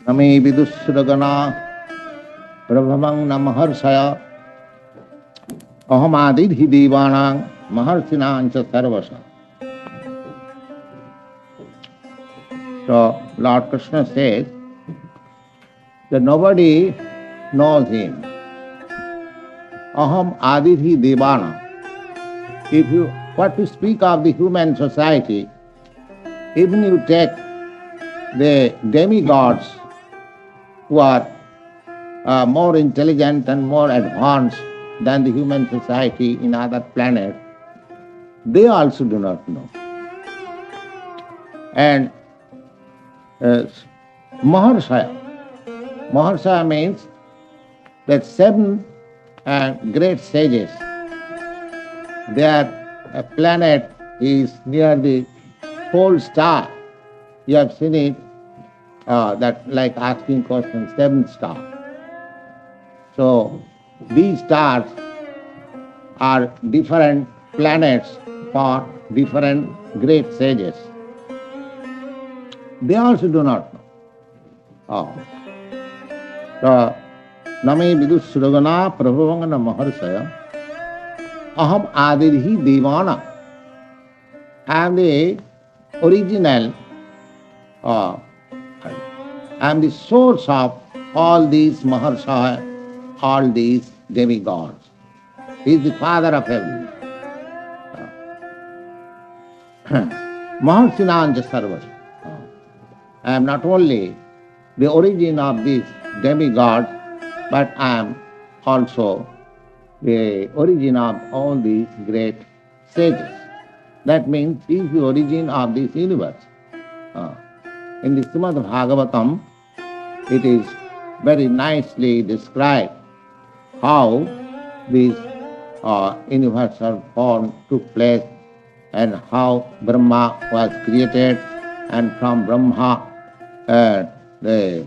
नमे विदुषुरगणा प्रभवं न महर्षय अहमादिर्हि देवानां महर्षिणां च सर्वशः. So Lord Krishna says that nobody knows him. Aham adirhi devana. If you what to speak of the human society, even you take the demigods who are more intelligent and more advanced than the human society in other planets, they also do not know. And Maharshaya means that seven great sages, their planet is near the pole star. You have seen it, that like asking questions, seven stars. So these stars are different planets for different great sages. They also do not know. So, Name Vidushragana Prabhavangana Maharshaya Aham Adirhi Devana. I am the original, I am the source of all these Maharshaya, all these demigods. He is the father of everything. Maharshinanja Sarvasya. I am not only the origin of these demigods, but I am also the origin of all these great sages. That means he is the origin of this universe. In the Srimad Bhagavatam, it is very nicely described how this universal form took place and how Brahma was created, and from Brahma the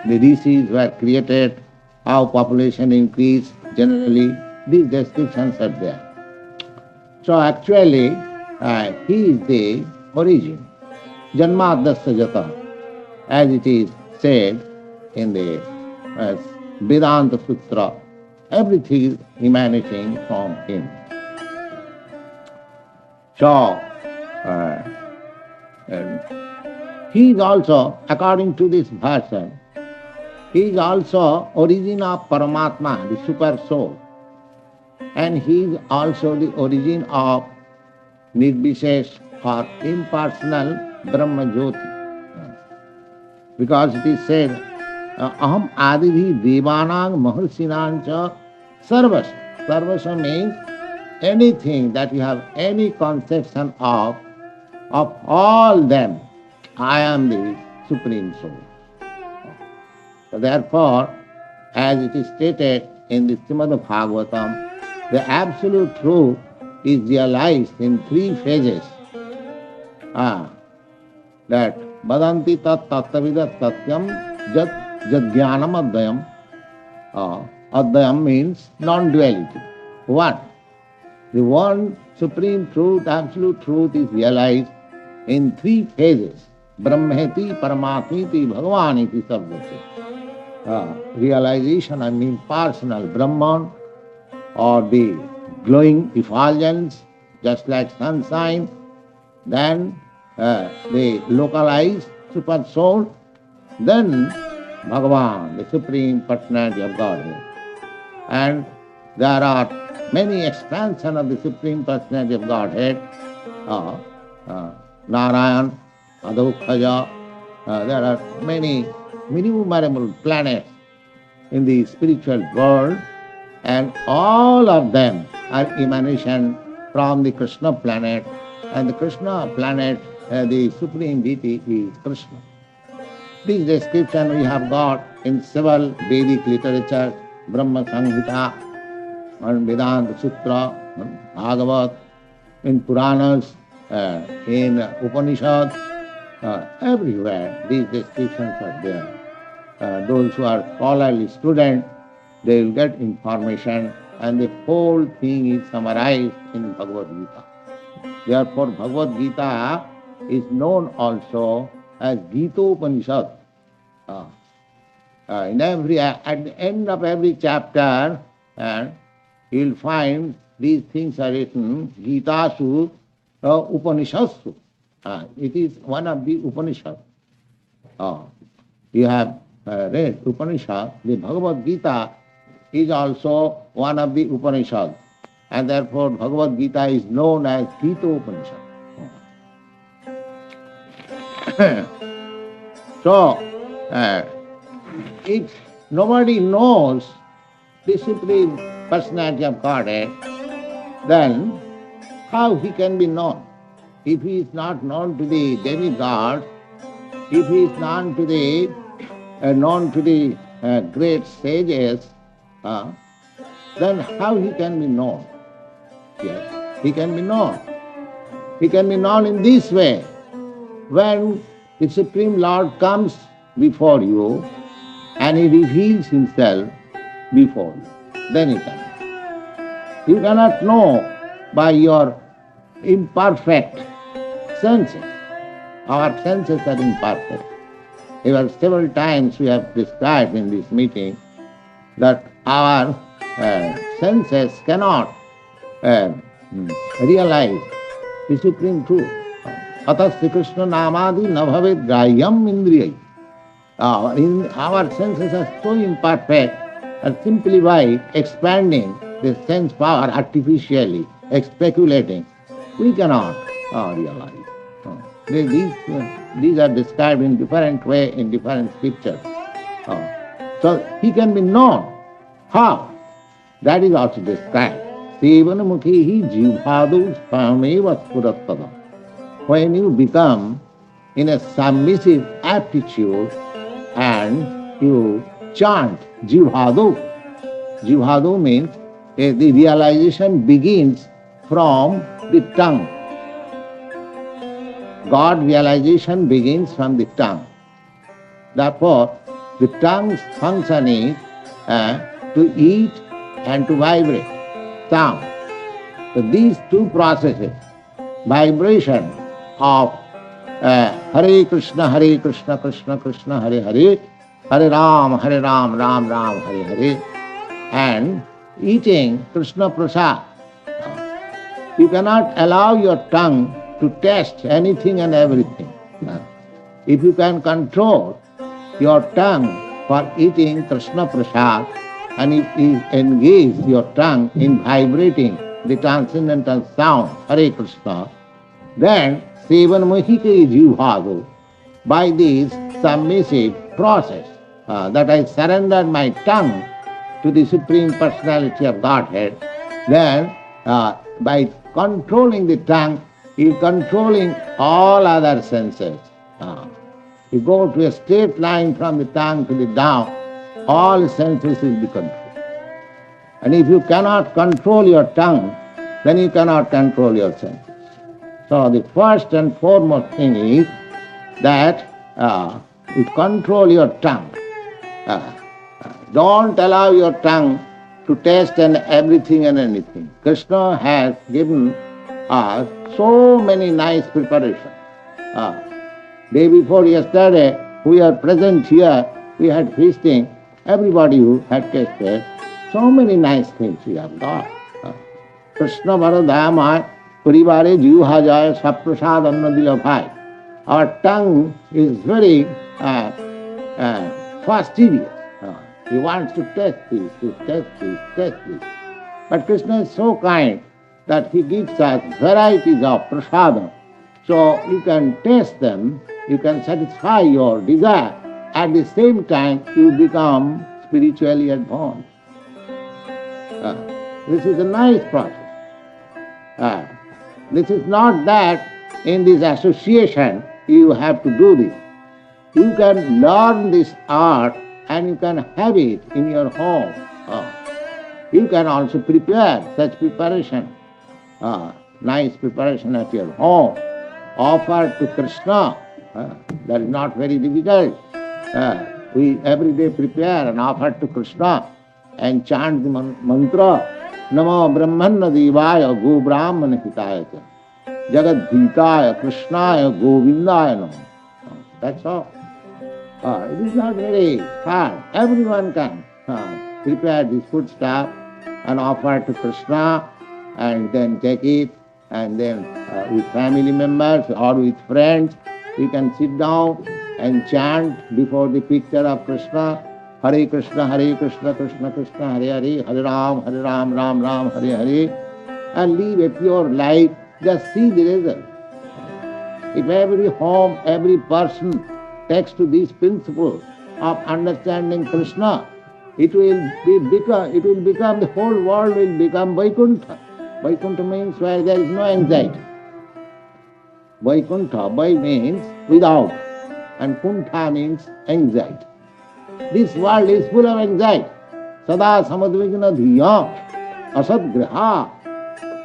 rishis were created, how population increased generally. These descriptions are there. So actually, he is the origin. Janmadasya jata, as it is said in the Vedanta Sutra, everything is emanating from him. So, he is also, according to this version, he is also origin of Paramatma, the super soul. And he is also the origin of Nirvishesh or impersonal Brahma Jyoti. Because it is said, Aham Adidhi Devanang Maharshinancha Sarvasya. Sarvasya means anything that you have any conception of all them, I am the Supreme Soul. So therefore, as it is stated in the Srimad Bhagavatam, the absolute truth is realized in three phases. That Vadanti tat tattavidat satyam jat jnanam advayam. Advayam means non-duality. One, the one supreme truth, absolute truth is realized in three phases. Brahmeti, Paramatmiti, Bhagavaniti sabdhati. Realization, I mean personal Brahman, or the glowing effulgence, just like sunshine. Then the localized super soul. Then Bhagavan, the Supreme Personality of Godhead. And there are many expansions of the Supreme Personality of Godhead. Narayan, Adhokhaja. There are many innumerable planets in the spiritual world, and all of them are emanation from the Krishna planet, and the Krishna planet, the supreme deity is Krishna. This description we have got in several Vedic literature, Brahma Samhita, and Vedanta Sutra, Bhagavat, in Puranas, in Upanishads, everywhere these descriptions are there. Those who are scholarly students, they will get information, and the whole thing is summarized in Bhagavad Gita. Therefore, Bhagavad Gita is known also as Gita Upanishad. At the end of every chapter, you'll find these things are written, Gitasu Upanishasu. It is one of the Upanishads. You have read Upanishad. The Bhagavad Gita is also one of the Upanishads. And therefore Bhagavad Gita is known as Gita Upanishad. So, if nobody knows the Supreme Personality of Godhead, then how he can be known? If he is not known to the demigod, if he is known to the great sages, then how he can be known? Yes, he can be known. He can be known in this way. When the Supreme Lord comes before you and he reveals himself before you, then he can. You cannot know by your imperfect senses. Our senses are imperfect. Several times we have described in this meeting that our senses cannot realize the Supreme Truth. Atas Sri Krishna Namadi Nabhavet Grayam Indriyai. Our senses are so imperfect, and simply by expanding the sense power artificially, speculating, we cannot realize. These are described in different way in different scriptures. So he can be known. How? That is also described. Sevanamukhi jivhadu spameva spurattada. When you become in a submissive attitude and you chant jivhadu. Jivhadu means the realization begins from the tongue. God realization begins from the tongue. Therefore, the tongue's function is to eat and to vibrate, sound. So these two processes, vibration of Hare Krishna, Krishna Krishna, Hare Hare, Hare Ram, Ram Ram, Hare Hare, and eating Krishna Prasad. You cannot allow your tongue to taste anything and everything. If you can control your tongue for eating Krishna Prasad, and if you engage your tongue in vibrating the transcendental sound, Hare Krishna, then Sevan Mohike Jivhadu, by this submissive process, that I surrendered my tongue to the Supreme Personality of Godhead, then by controlling the tongue, you are controlling all other senses. You go to a straight line from the tongue to the down, all senses will be controlled. And if you cannot control your tongue, then you cannot control your senses. So the first and foremost thing is that you control your tongue. Don't allow your tongue to taste and everything and anything. Krishna has given us so many nice preparations. Day before yesterday, we are present here, we had feasting, everybody who had tasted, so many nice things we have got. Krishna Varadayamaya Purivare Jivhajaya Saprasad Annadila Bhai. Our tongue is very fastidious. He wants to test this. But Krishna is so kind that he gives us varieties of prasadam. So you can taste them, you can satisfy your desire. At the same time, you become spiritually advanced. This is a nice process. This is not that in this association you have to do this. You can learn this art and you can have it in your home. You can also prepare such preparation, nice preparation at your home. Offer to Krishna. That is not very difficult. We every day prepare and offer to Krishna and chant the mantra, Namo Brahmana Devaya Go Brahmana Hitaya Jagat Bhitaya Krishnaya Govindaya Namo. That's all. It is not very hard. Everyone can prepare this food stuff and offer to Krishna and then take it, and then with family members or with friends, you can sit down and chant before the picture of Krishna. Hare Krishna, Krishna Krishna, Hare Hare, Hare Ram, Ram Ram, Hare Hare, and live a pure life. Just see the result. If every home, every person takes to this principle of understanding Krishna, it will become, the whole world will become Vaikuntha. Vaikuntha means where there is no anxiety. Vaikuntha, Vai means without, and Kuntha means anxiety. This world is full of anxiety. Sada samadvigna dhiya asadgriha.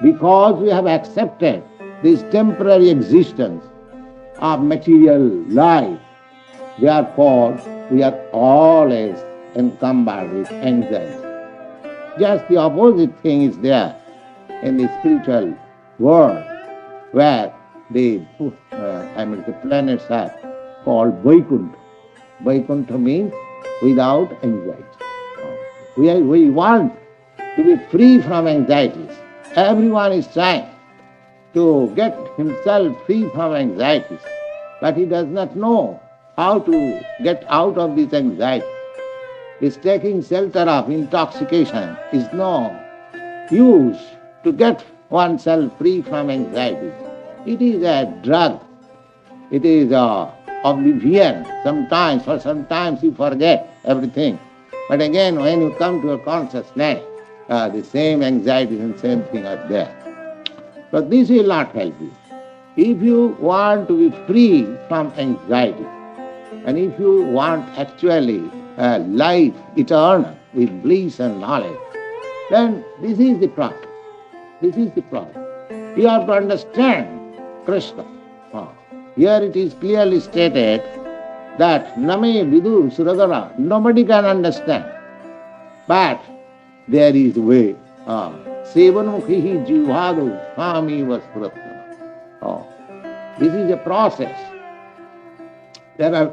Because we have accepted this temporary existence of material life, therefore we are always encumbered with anxiety. Just the opposite thing is there in the spiritual world, where the planets are called Vaikuntha. Vaikuntha means without anxiety. We want to be free from anxieties. Everyone is trying to get himself free from anxieties, but he does not know how to get out of this anxiety. This taking shelter of intoxication is no use to get oneself free from anxiety. It is a drug. It is oblivion. Sometimes you forget everything. But again, when you come to a consciousness, the same anxieties and same thing are there. But this will not help you. If you want to be free from anxiety, and if you want actually life eternal with bliss and knowledge, then this is the process. This is the process. You have to understand Krishna. Here it is clearly stated that Name Vidur Suragara, nobody can understand. But there is a way. Sevanmukhihi jivhadu swami vaspuratana. This is a process. There are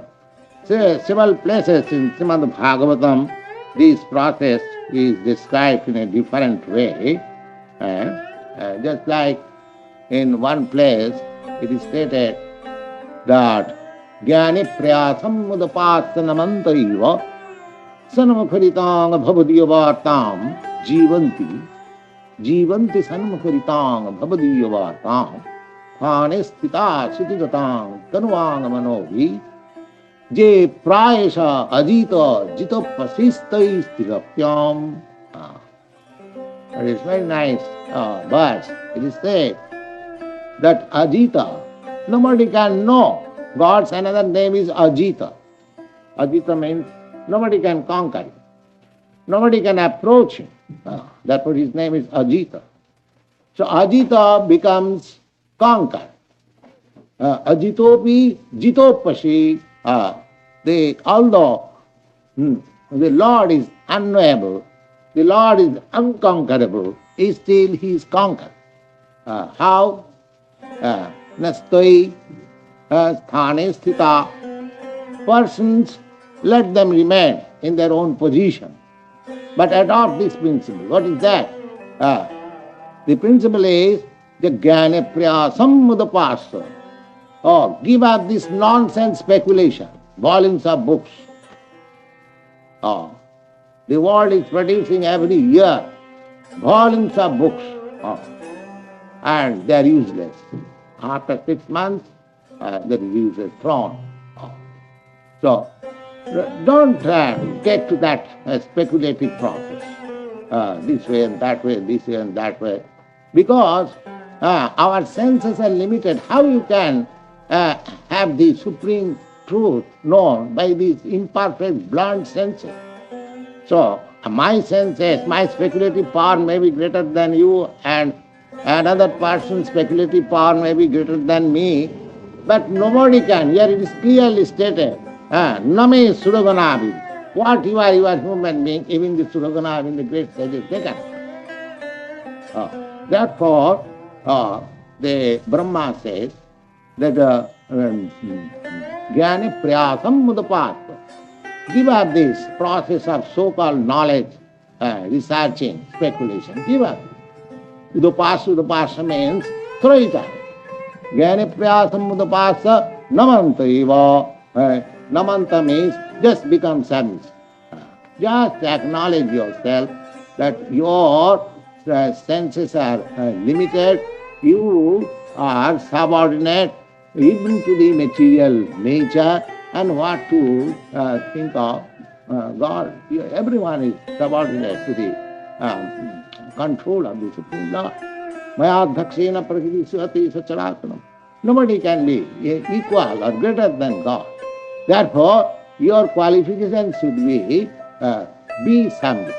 several places in Srimad Bhagavatam, this process is described in a different way. Just like in one place, it is stated that Jnani prayasam mudapasanamantareva sanmukharitang bhavadiyavartam jivanti sanmukharitang bhavadiyavartam phane sthita sutigatang tanuvang manovi je prayasha ajita jitapasistai sthirapyam. It is very nice verse. It is said that Ajita, nobody can know. God's another name is Ajita. Ajita means nobody can conquer him. Nobody can approach him. Therefore his name is Ajita. So Ajita becomes conquered. Ajitopi jitopashi. Although the Lord is unknowable, the Lord is unconquerable, still he is conquered. How? Nastoi sthane sthita. Persons, let them remain in their own position, but adopt this principle. What is that? The principle is the jnane prayasam mudapasa. Give up this nonsense speculation, volumes of books. The world is producing every year volumes of books, and they are useless. After 6 months, the reviews are thrown. So, don't get to that speculative process, this way and that way, this way and that way, because our senses are limited. How you can have the supreme truth known by these imperfect, blunt senses? So, my senses, my speculative power may be greater than you, and another person's speculative power may be greater than me, but nobody can. Here it is clearly stated, Name Suraganavi. What you are human being, even the Suragana, even the great sages, they can. Therefore, the Brahma says that Jnani prayasam mudapatva. Give up this process of so-called knowledge, researching, speculation. Give up. Udapasa means throw it out. Jnana prayasam udapasa namanta eva. Namanta means just become submissive. Just acknowledge yourself that your senses are limited, you are subordinate even to the material nature, and what to think of God. Everyone is subordinate to the control of the Supreme Lord. Mayadhakshena prakriti suhati sacharatmanam. Nobody can be equal or greater than God. Therefore, your qualification should be submissive.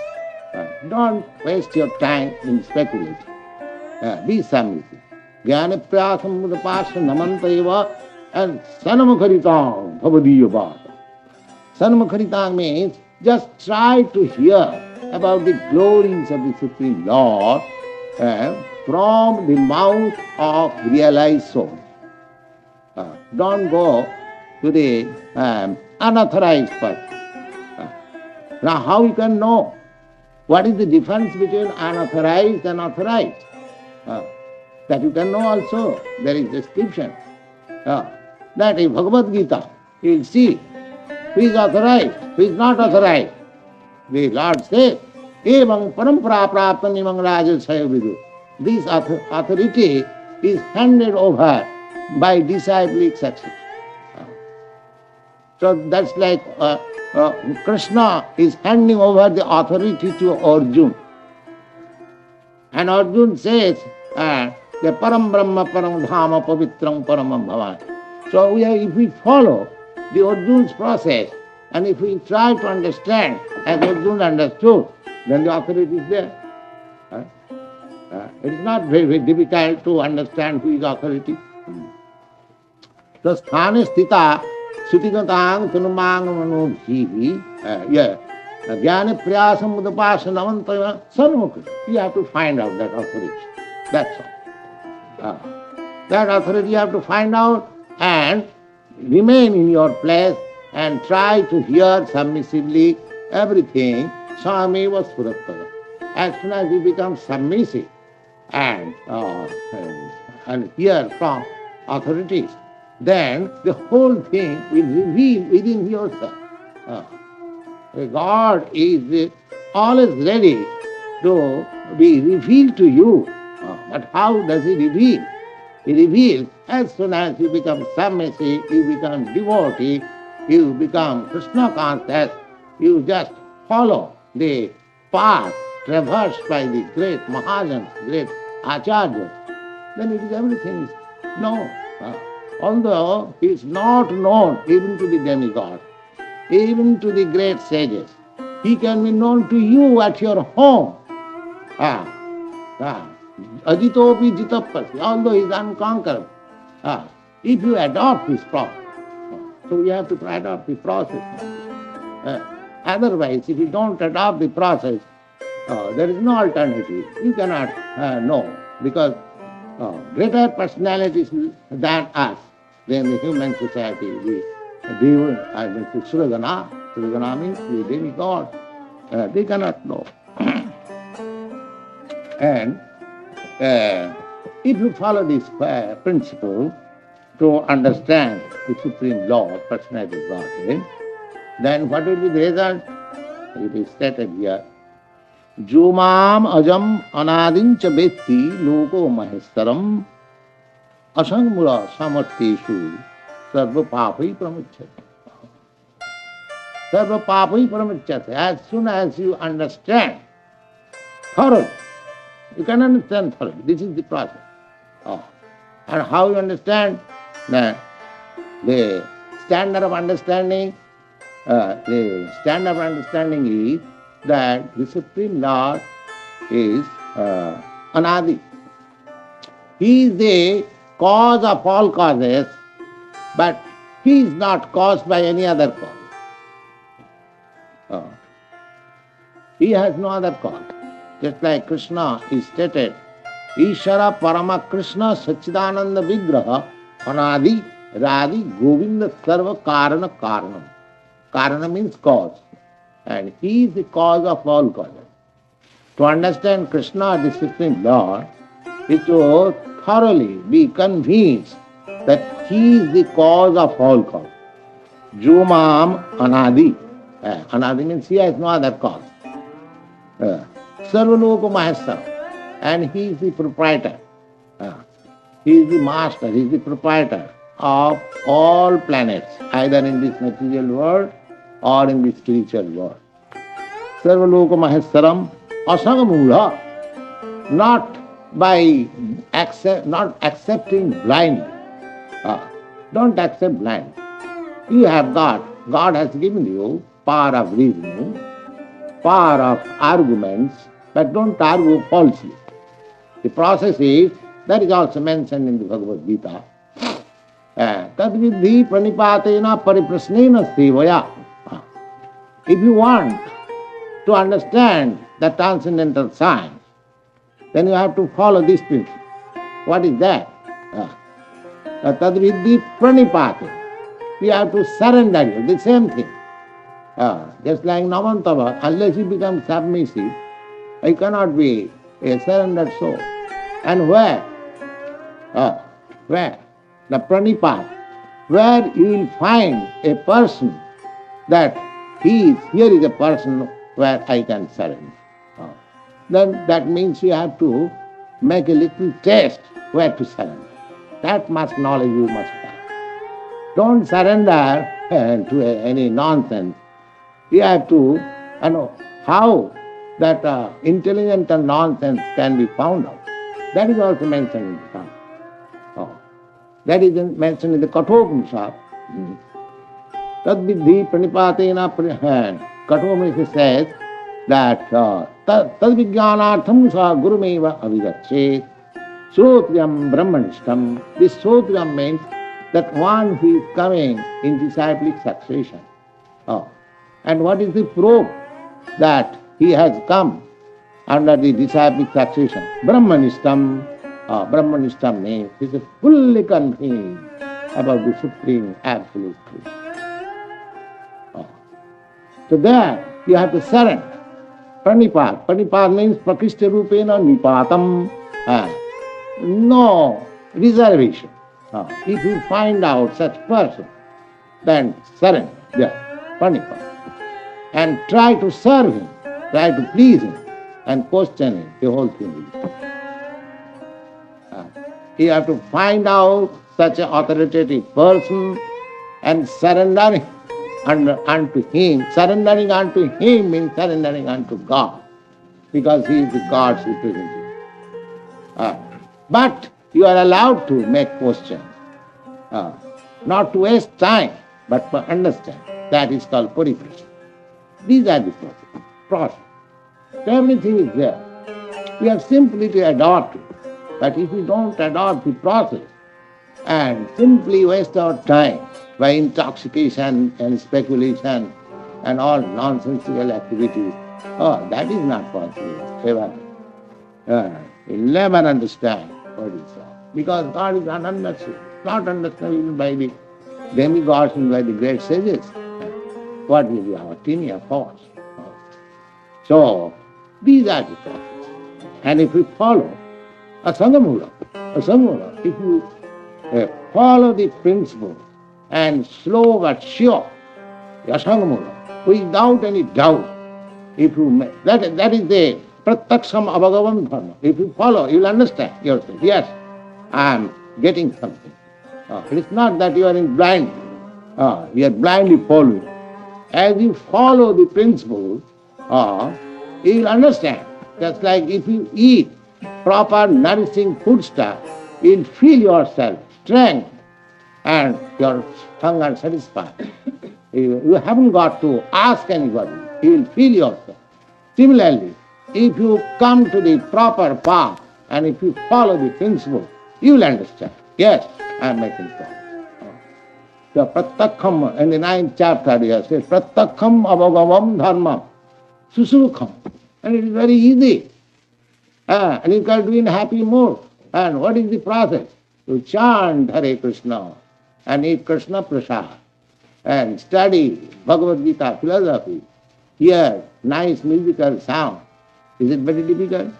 Don't waste your time in speculation. Be submissive. Jnana prayasam udapasa namanta eva and sanamukharitang bhavadiyavata. Sanamukharitang means just try to hear about the glories of the Supreme Lord from the mouth of realized soul. Don't go to the unauthorized person. Now how you can know? What is the difference between unauthorized and authorized? That you can know also. There is description. That in Bhagavad Gita, you will see who is authorized, who is not authorized. The Lord says, Evang parampara praptam imang rajasaya vidu. This authority is handed over by disciplic success. So that's like Krishna is handing over the authority to Arjuna. And Arjuna says, the param brahma param dhama pavitram paramam bhavan. So if we follow the Arjuna's process, and if we try to understand as Arjuna understood, then the authority is there. It is not very, very difficult to understand who is authority. The sthane sthita sutigatang tunumang manubhihi. Jnana prayasam udapasa namanta sanmukha. You have to find out that authority. That's all. That authority you have to find out and remain in your place and try to hear submissively everything. Sameva spurattava. As soon as you become submissive and hear from authorities, then the whole thing will reveal within yourself. God is always ready to be revealed to you. But how does He reveal? He reveals as soon as you become submissive, you become devotee, you become Krishna conscious, you just follow the path traversed by the great Mahajans, great Acharyas, then it is everything is known. Although he is not known even to the demigod, even to the great sages, he can be known to you at your home. Ajitopi jitapasi, although he is unconquerable. If you adopt this process, so you have to adopt the process. Otherwise, if you don't adopt the process, there is no alternative. You cannot know, because greater personalities than us, than the human society, Suragana means the demigod, they cannot know. And if you follow this principle to understand the Supreme Lord, personality of Godhead, then what will be the result? It is stated here. Jumam ajam anadincha vetti loko mahestaram asangmura samarteshu sarva papai pramachyate. Sarva papai pramachyate. As soon as you understand thoroughly, you can understand thoroughly. This is the process. And how you understand? The standard of understanding, is that the Supreme Lord is Anadi. He is the cause of all causes, but he is not caused by any other cause. He has no other cause. Just like Krishna is stated, Ishara Parama Krishna Sachidananda Vigraha Anadi Radi Govinda Sarva Karana Karanam. Karana means cause. And he is the cause of all causes. To understand Krishna, the Supreme Lord, is to thoroughly be convinced that he is the cause of all causes. Jumam Anadi. Anadi means he has no other cause. Sarvaloka Maheswara. And he is the proprietor. He is the master, he is the proprietor of all planets, either in this material world or in the spiritual world. Sarvaloka Maheswaram Asangamula, not not accepting blindly. Don't accept blindly. You have God has given you power of reasoning, power of arguments, but don't argue falsely. The process is, that is also mentioned in the Bhagavad Gita. Tadvidhi pranipatena pariprasnena sevaya. If you want to understand the transcendental science, then you have to follow this principle. What is that? Tadvidhi pranipatena. You have to surrender you, the same thing. Just like Namantava, unless you become submissive, you cannot be a surrendered soul. And where? Where? The pranipat, where you will find a person that here is a person where I can surrender. Then that means you have to make a little test where to surrender. That much knowledge you must have. Don't surrender to any nonsense. You have to know how that intelligent and nonsense can be found out. That is also mentioned in the Psalm. That is mentioned in the Kathopanishad. Tadvidhi pranipatena Kathopanishad says that tadvijnanartham sa gurumeva avigachet srotriyam brahmanishtam. This srotriyam means that one who is coming in disciplic succession. And what is the proof that he has come under the disciplic succession? Brahmanishtam. Brahmanishtam means he is fully convinced about the Supreme Absolute Truth. So there you have to surrender. Pranipat. Pranipat means prakishta rupena nipatam. No reservation. If you find out such person, then surrender. There. Pranipat. And try to serve him, try to please him, and question him, the whole thing will be. You have to find out such an authoritative person and surrendering unto him. Surrendering unto him means surrendering unto God, because he is the God's representative. But you are allowed to make questions, not to waste time, but to understand. That is called purification. These are the process. So everything is there. We have simply to adopt it. But if we don't adopt the process and simply waste our time by intoxication and speculation and all nonsensical activities, that is not possible ever. You'll never understand what is wrong. Because God is ununderstood, not understood even by the demigods and by the great sages. What will be our tiny force? So, these are the processes. And if we follow Asangamula, if you follow the principle and slow but sure, Asangamula, without any doubt, if you make, that is the prataksham abhagavam dharma. If you follow, you will understand yourself. Yes, I am getting something. It is not that you are in blind, you are blindly following. As you follow the principle, you will understand. Just like if you eat proper nourishing foodstuff, you will feel yourself strength and your hunger satisfied. You haven't got to ask anybody, you will feel yourself. Similarly, if you come to the proper path and if you follow the principle, you will understand. Yes, I am making progress. So Pratakham, in the 9th chapter, he says, Pratakham abhagavam dharma susukham. And it is very easy. And you can do in happy mood. And what is the process? You chant Hare Krishna and eat Krishna Prasad. and study Bhagavad Gita philosophy, hear nice musical sound. Is it very difficult?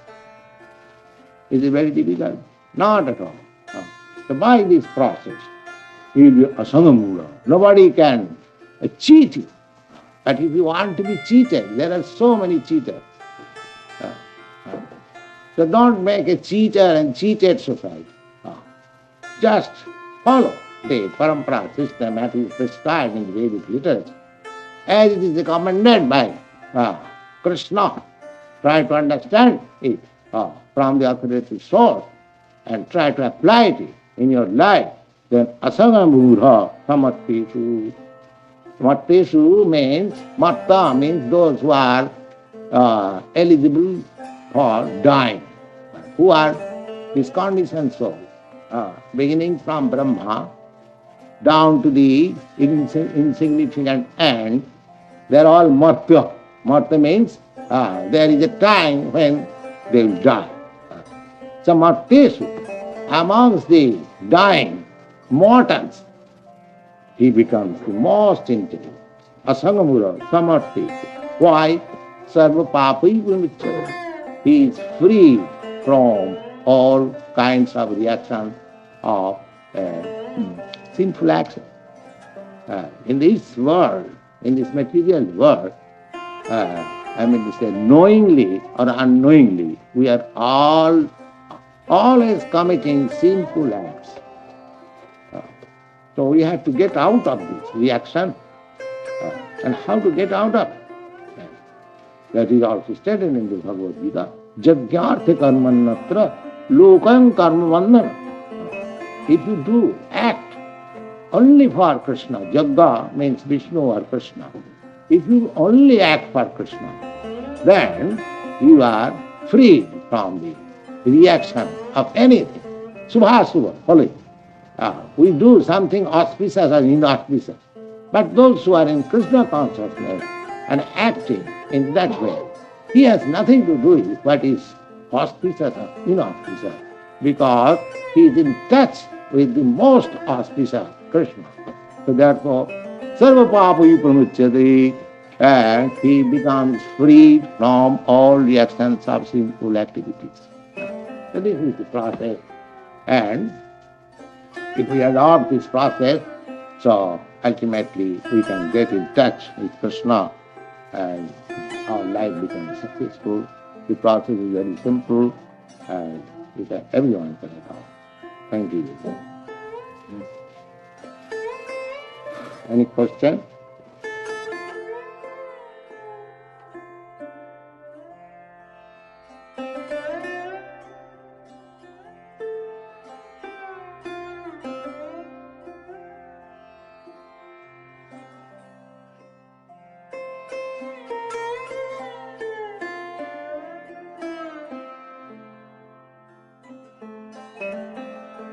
Is it very difficult? Not at all. No. So by this process, you will be asangamura. Nobody can cheat you. But if you want to be cheated, there are so many cheaters. Uh, uh. So don't make a cheater and cheated society. Just follow the parampara system as is prescribed in the Vedic literature, as it is recommended by Krishna. Try to understand it from the authoritative source and try to apply it in your life. Then asangamura samattesu. Mattesu means, matta means those who are eligible for dying, who are this conditioned souls, beginning from Brahma down to the insignificant end, they are all martya. Martya means there is a time when they will die. So martesu, amongst the dying mortals, he becomes the most intelligent. Asangamura, samartesu. Why? Sarva papai vimicchati. He is free from all kinds of reactions of sinful action. In this world, in this material world, I mean to say, knowingly or unknowingly, we are all always committing sinful acts. So we have to get out of this reaction. And how to get out of it? That is also stated in the Bhagavad Gita. Jagyartha karmannatra lokam karma vandana. If you do act only for Krishna, Jagga means Vishnu or Krishna. If you only act for Krishna, then you are free from the reaction of anything. Subha, follow it. We do something auspicious or inauspicious. But those who are in Krishna consciousness and acting in that way, he has nothing to do with what is auspicious or inauspicious, because he is in touch with the most auspicious Krishna. So therefore, sarva papai pramudhyate, and he becomes freed from all reactions of sinful activities. So this is the process. And if we adopt this process, so ultimately we can get in touch with Krishna and our life becomes successful. The process is very simple and everyone can adopt. Thank you. Any question?